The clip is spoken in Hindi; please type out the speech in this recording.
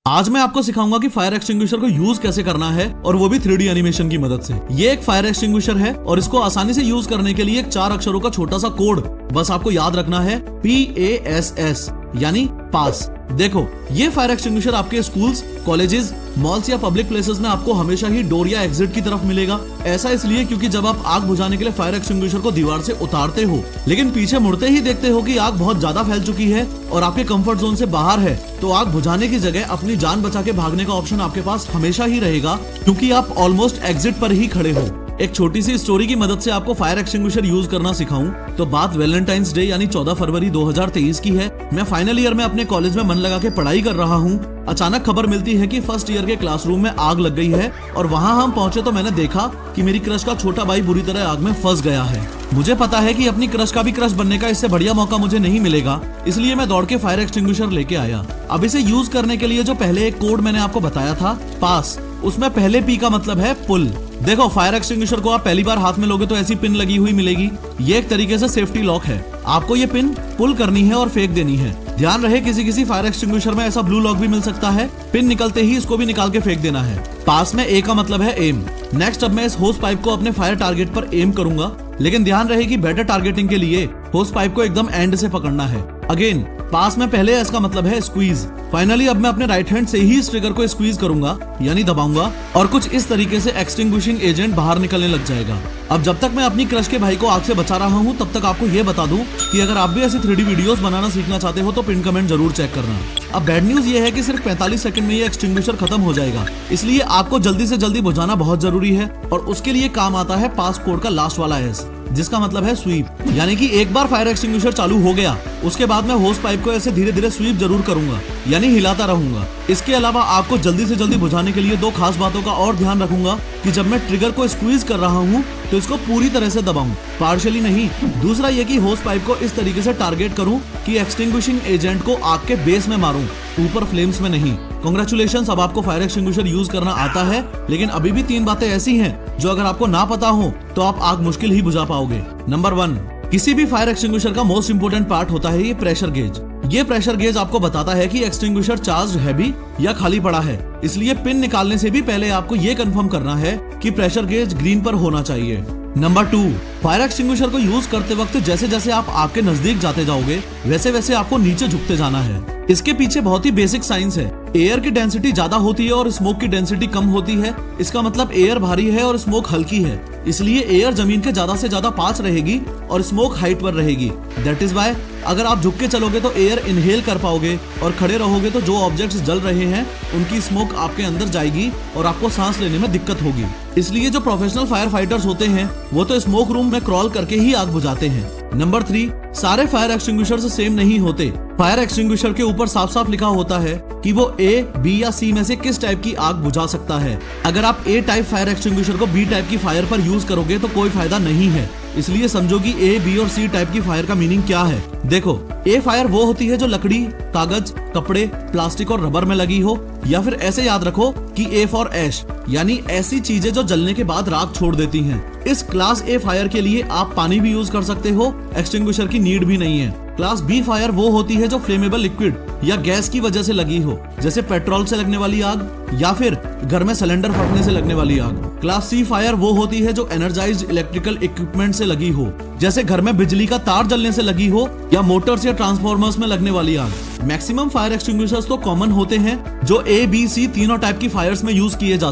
आज मैं आपको सिखाऊंगा कि फायर एक्सटिंग्विशर को यूज कैसे करना है और वो भी 3D एनिमेशन की मदद से। ये एक फायर एक्सटिंग्विशर है और इसको आसानी से यूज करने के लिए एक 4 अक्षरों का छोटा सा कोड बस आपको याद रखना है, PASS यानी पास। देखो, ये फायर एक्सटिंग्विशर आपके स्कूल्स, कॉलेजेस, मॉल्स या पब्लिक प्लेसेस में आपको हमेशा ही डोर या एग्जिट की तरफ मिलेगा। ऐसा इसलिए क्योंकि जब आप आग बुझाने के लिए फायर एक्सटिंग्विशर को दीवार से उतारते हो लेकिन पीछे मुड़ते ही देखते हो कि आग बहुत ज्यादा फैल चुकी है और आपके कंफर्ट जोन से बाहर है, तो आग बुझाने की जगह अपनी जान बचा के भागने का ऑप्शन आपके पास हमेशा ही रहेगा, क्योंकि आप ऑलमोस्ट एग्जिट पर ही खड़े हो। एक छोटी सी स्टोरी की मदद से आपको फायर एक्सटिंग्विशर यूज करना सिखाऊं तो बात वैलेंटाइंस डे यानी 14 फरवरी 2023 की है। मैं फाइनल ईयर में अपने कॉलेज में मन लगा के पढ़ाई कर रहा हूँ। अचानक खबर मिलती है कि फर्स्ट ईयर के क्लासरूम में आग लग गई है और वहाँ हम पहुँचे तो मैंने देखा कि मेरी क्रश का छोटा भाई बुरी तरह आग में फंस गया है। मुझे पता है कि अपनी क्रश का भी क्रश बनने का इससे बढ़िया मौका मुझे नहीं मिलेगा, इसलिए मैं दौड़ के फायर एक्सटिंग्विशर लेके आया। अब इसे यूज करने के लिए जो पहले एक कोड मैंने आपको बताया था, पास, उसमें पहले P का मतलब है पुल। देखो, फायर एक्सटिंग्विशर को आप पहली बार हाथ में लोगे तो ऐसी पिन लगी हुई मिलेगी। ये एक तरीके से सेफ्टी लॉक है। आपको ये पिन पुल करनी है और फेंक देनी है। ध्यान रहे, किसी फायर एक्सटिंग्विशर में ऐसा ब्लू लॉक भी मिल सकता है। पिन निकलते ही इसको भी निकाल के फेंक देना है। पास में A का मतलब है एम। नेक्स्ट, अब मैं इस होस पाइप को अपने फायर टारगेट पर एम करूंगा, लेकिन ध्यान रहे कि बेटर टारगेटिंग के लिए होस पाइप को एकदम एंड से पकड़ना है। अगेन, पास में पहले S का मतलब है स्क्वीज। फाइनली अब मैं अपने राइट हैंड से ही इस ट्रिगर को स्क्वीज करूंगा यानी दबाऊंगा और कुछ इस तरीके से एक्सटिंग्विशिंग एजेंट बाहर निकलने लग जाएगा। अब जब तक मैं अपनी क्रश के भाई को आग से बचा रहा हूँ तब तक आपको ये बता दूं कि अगर आप भी ऐसी 3D वीडियोस बनाना सीखना चाहते हो तो पिन कमेंट जरूर चेक करना। अब बैड न्यूज ये है कि सिर्फ 45 सेकंड में ये एक्सटिंग्विशर खत्म हो जाएगा, इसलिए आपको जल्दी से जल्दी बुझाना बहुत जरूरी है और उसके लिए काम आता है पास कोड का लास्ट वाला S, जिसका मतलब है स्वीप। यानी कि एक बार फायर एक्सटिंग्विशर चालू हो गया उसके बाद मैं होस पाइप को ऐसे धीरे धीरे स्वीप जरूर करूंगा यानी हिलाता रहूंगा। इसके अलावा आग को जल्दी से जल्दी बुझाने के लिए 2 खास बातों का और ध्यान रखूंगा कि जब मैं ट्रिगर को स्क्वीज कर रहा हूँ तो इसको पूरी तरह से दबाऊं, पार्शियली नहीं। दूसरा ये कि होस पाइप को इस तरीके से टारगेट करूं कि एक्सटिंग्विशिंग एजेंट को आग के बेस में मारूं, ऊपर फ्लेम्स में नहीं। कांग्रेचुलेशंस, अब आपको फायर एक्सटिंग्विशर यूज करना आता है, लेकिन अभी भी 3 बातें ऐसी हैं जो अगर आपको ना पता हो तो आप आग मुश्किल ही बुझा पाओगे। नंबर 1, किसी भी फायर एक्सटिंग्विशर का मोस्ट इंपोर्टेंट पार्ट होता है ये प्रेशर गेज। ये प्रेशर गेज आपको बताता है कि एक्सटिंग्विशर चार्ज है भी या खाली पड़ा है, इसलिए पिन निकालने से भी पहले आपको ये कंफर्म करना है कि प्रेशर गेज ग्रीन पर होना चाहिए। नंबर 2, फायर एक्सटिंग्विशर को यूज करते वक्त जैसे जैसे आप आग के नजदीक जाते जाओगे वैसे वैसे आपको नीचे झुकते जाना है। इसके पीछे बहुत ही बेसिक साइंस है। एयर की डेंसिटी ज्यादा होती है और स्मोक की डेंसिटी कम होती है। इसका मतलब एयर भारी है और स्मोक हल्की है, इसलिए एयर जमीन के ज्यादा से ज्यादा पास रहेगी और स्मोक हाइट पर रहेगी। दैट इज वाई अगर आप झुक के चलोगे तो एयर इनहेल कर पाओगे और खड़े रहोगे तो जो ऑब्जेक्ट्स जल रहे हैं उनकी स्मोक आपके अंदर जाएगी और आपको सांस लेने में दिक्कत होगी। इसलिए जो प्रोफेशनल फायर फाइटर्स होते हैं वो तो स्मोक रूम में क्रॉल करके ही आग बुझाते हैं। नंबर 3, सारे फायर एक्सटिंग्विशर सेम नहीं होते। फायर एक्सटिंग्विशर के ऊपर साफ साफ लिखा होता है कि वो A, B या C में से किस टाइप की आग बुझा सकता है। अगर आप A टाइप फायर एक्सटिंग्विशर को B टाइप की फायर पर यूज करोगे तो कोई फायदा नहीं है। इसलिए समझो कि A, B और C टाइप की फायर का मीनिंग क्या है। देखो, A फायर वो होती है जो लकड़ी, कागज, कपड़े, प्लास्टिक और रबर में लगी हो, या फिर ऐसे याद रखो कि A फॉर ऐश यानी ऐसी चीजें जो जलने के बाद राख छोड़ देती हैं। इस क्लास A फायर के लिए आप पानी भी यूज कर सकते हो, एक्सटिंग्विशर की नीड भी नहीं है। क्लास B फायर वो होती है जो फ्लेमेबल लिक्विड या गैस की वजह से लगी हो, जैसे पेट्रोल से लगने वाली आग या फिर घर में सिलेंडर फटने से लगने वाली आग। क्लास C फायर वो होती है जो एनर्जाइज्ड इलेक्ट्रिकल इक्विपमेंट से लगी हो, जैसे घर में बिजली का तार जलने से लगी हो या मोटर्स या ट्रांसफॉर्मर्स में लगने वाली आग। मैक्सिमम फायर एक्सटिंग्विशर्स तो कॉमन होते हैं जो A, B, C तीनों टाइप की फायर्स में यूज किए जा